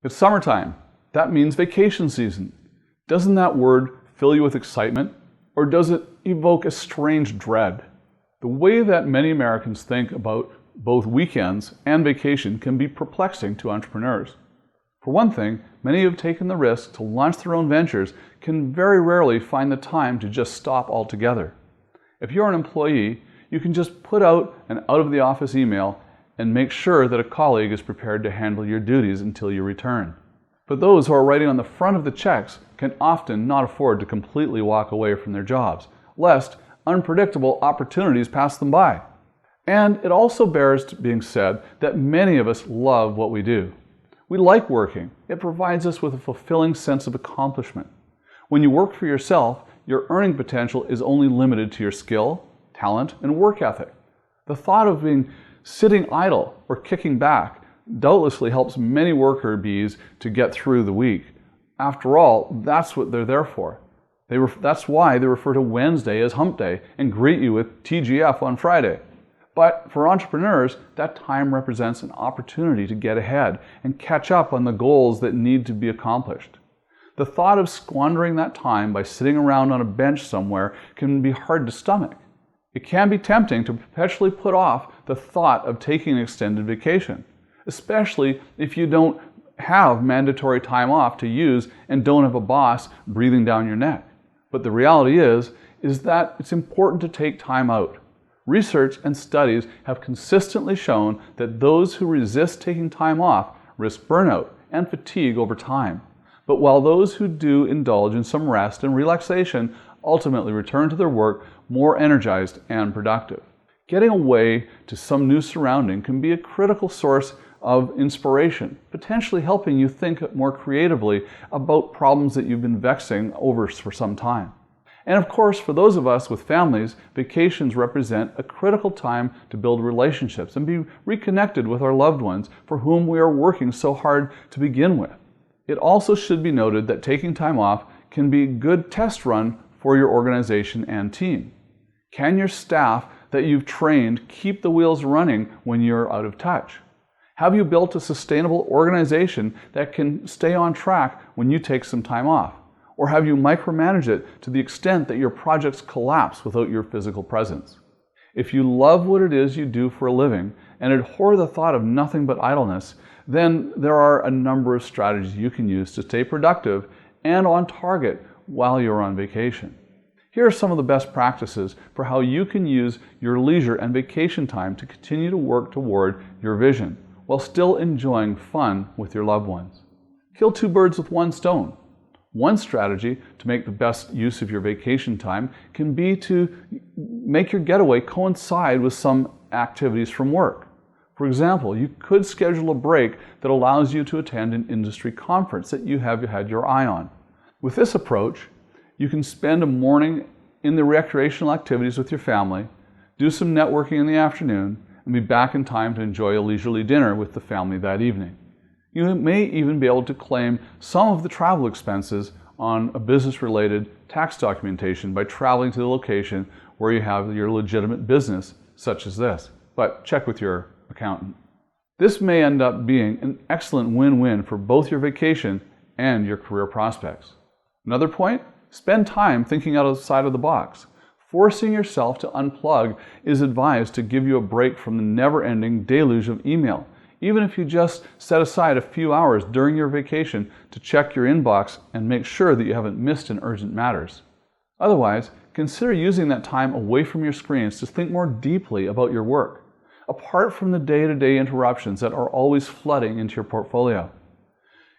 It's summertime. That means vacation season. Doesn't that word fill you with excitement, or does it evoke a strange dread? The way that many Americans think about both weekends and vacation can be perplexing to entrepreneurs. For one thing, many who have taken the risk to launch their own ventures can very rarely find the time to just stop altogether. If you're an employee, you can just put out an out-of-the-office email and make sure that a colleague is prepared to handle your duties until you return. But those who are writing on the front of the checks can often not afford to completely walk away from their jobs, lest unpredictable opportunities pass them by. And it also bears being said that many of us love what we do. We like working. It provides us with a fulfilling sense of accomplishment. When you work for yourself, your earning potential is only limited to your skill, talent, and work ethic. The thought of sitting idle or kicking back doubtlessly helps many worker bees to get through the week. After all, that's what they're there for. That's why they refer to Wednesday as hump day and greet you with TGF on Friday. But for entrepreneurs, that time represents an opportunity to get ahead and catch up on the goals that need to be accomplished. The thought of squandering that time by sitting around on a bench somewhere can be hard to stomach. It can be tempting to perpetually put off the thought of taking an extended vacation, especially if you don't have mandatory time off to use and don't have a boss breathing down your neck. But the reality is that it's important to take time out. Research and studies have consistently shown that those who resist taking time off risk burnout and fatigue over time. But while those who do indulge in some rest and relaxation ultimately return to their work more energized and productive. Getting away to some new surrounding can be a critical source of inspiration, potentially helping you think more creatively about problems that you've been vexing over for some time. And of course, for those of us with families, vacations represent a critical time to build relationships and be reconnected with our loved ones for whom we are working so hard to begin with. It also should be noted that taking time off can be a good test run for your organization and team. Can your staff that you've trained keep the wheels running when you're out of touch? Have you built a sustainable organization that can stay on track when you take some time off? Or have you micromanaged it to the extent that your projects collapse without your physical presence? If you love what it is you do for a living and abhor the thought of nothing but idleness, then there are a number of strategies you can use to stay productive and on target while you're on vacation. Here are some of the best practices for how you can use your leisure and vacation time to continue to work toward your vision while still enjoying fun with your loved ones. Kill two birds with one stone. One strategy to make the best use of your vacation time can be to make your getaway coincide with some activities from work. For example, you could schedule a break that allows you to attend an industry conference that you have had your eye on. With this approach, you can spend a morning in the recreational activities with your family, do some networking in the afternoon, and be back in time to enjoy a leisurely dinner with the family that evening. You may even be able to claim some of the travel expenses on a business-related tax documentation by traveling to the location where you have your legitimate business, such as this. But check with your accountant. This may end up being an excellent win-win for both your vacation and your career prospects. Another point, spend time thinking outside of the box. Forcing yourself to unplug is advised to give you a break from the never-ending deluge of email, even if you just set aside a few hours during your vacation to check your inbox and make sure that you haven't missed an urgent matters. Otherwise, consider using that time away from your screens to think more deeply about your work, apart from the day-to-day interruptions that are always flooding into your portfolio.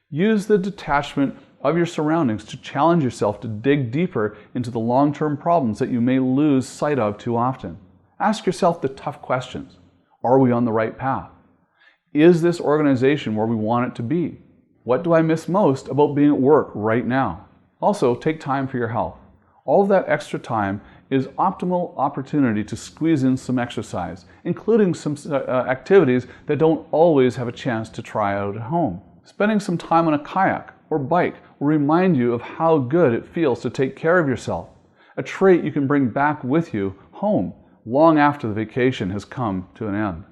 Use the detachment of your surroundings to challenge yourself to dig deeper into the long-term problems that you may lose sight of too often. Ask yourself the tough questions. Are we on the right path? Is this organization where we want it to be? What do I miss most about being at work right now? Also, take time for your health. All of that extra time is optimal opportunity to squeeze in some exercise, including some activities that don't always have a chance to try out at home. Spending some time on a kayak or bike will remind you of how good it feels to take care of yourself, a trait you can bring back with you home long after the vacation has come to an end.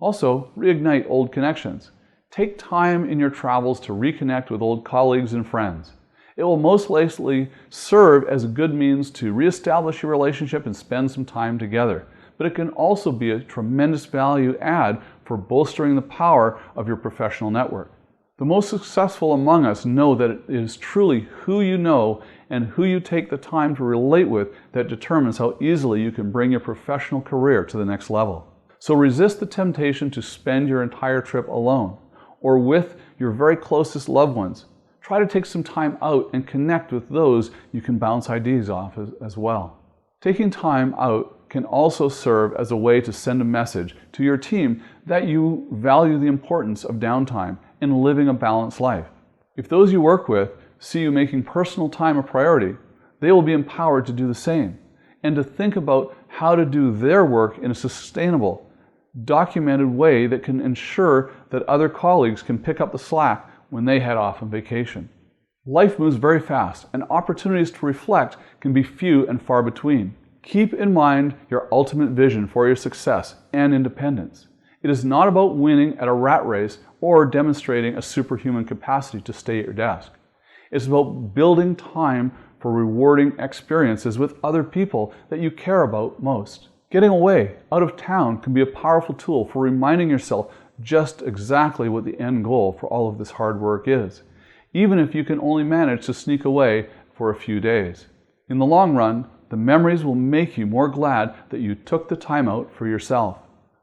Also, reignite old connections. Take time in your travels to reconnect with old colleagues and friends. It will most likely serve as a good means to reestablish your relationship and spend some time together. But it can also be a tremendous value add for bolstering the power of your professional network. The most successful among us know that it is truly who you know and who you take the time to relate with that determines how easily you can bring your professional career to the next level. So resist the temptation to spend your entire trip alone or with your very closest loved ones. Try to take some time out and connect with those you can bounce ideas off as well. Taking time out can also serve as a way to send a message to your team that you value the importance of downtime and living a balanced life. If those you work with see you making personal time a priority, they will be empowered to do the same and to think about how to do their work in a sustainable, documented way that can ensure that other colleagues can pick up the slack when they head off on vacation. Life moves very fast, and opportunities to reflect can be few and far between. Keep in mind your ultimate vision for your success and independence. It is not about winning at a rat race or demonstrating a superhuman capacity to stay at your desk. It's about building time for rewarding experiences with other people that you care about most. Getting away, out of town, can be a powerful tool for reminding yourself just exactly what the end goal for all of this hard work is, even if you can only manage to sneak away for a few days. In the long run, the memories will make you more glad that you took the time out for yourself.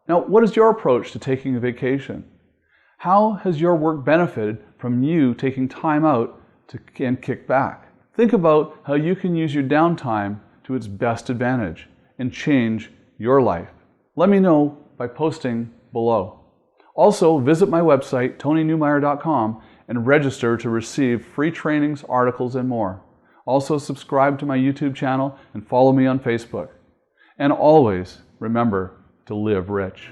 Now, what is your approach to taking a vacation? How has your work benefited from you taking time out and kick back? Think about how you can use your downtime to its best advantage and change your life. Let me know by posting below. Also, visit my website, TonyNewmeyer.com, and register to receive free trainings, articles, and more. Also, subscribe to my YouTube channel and follow me on Facebook. And always remember to live rich.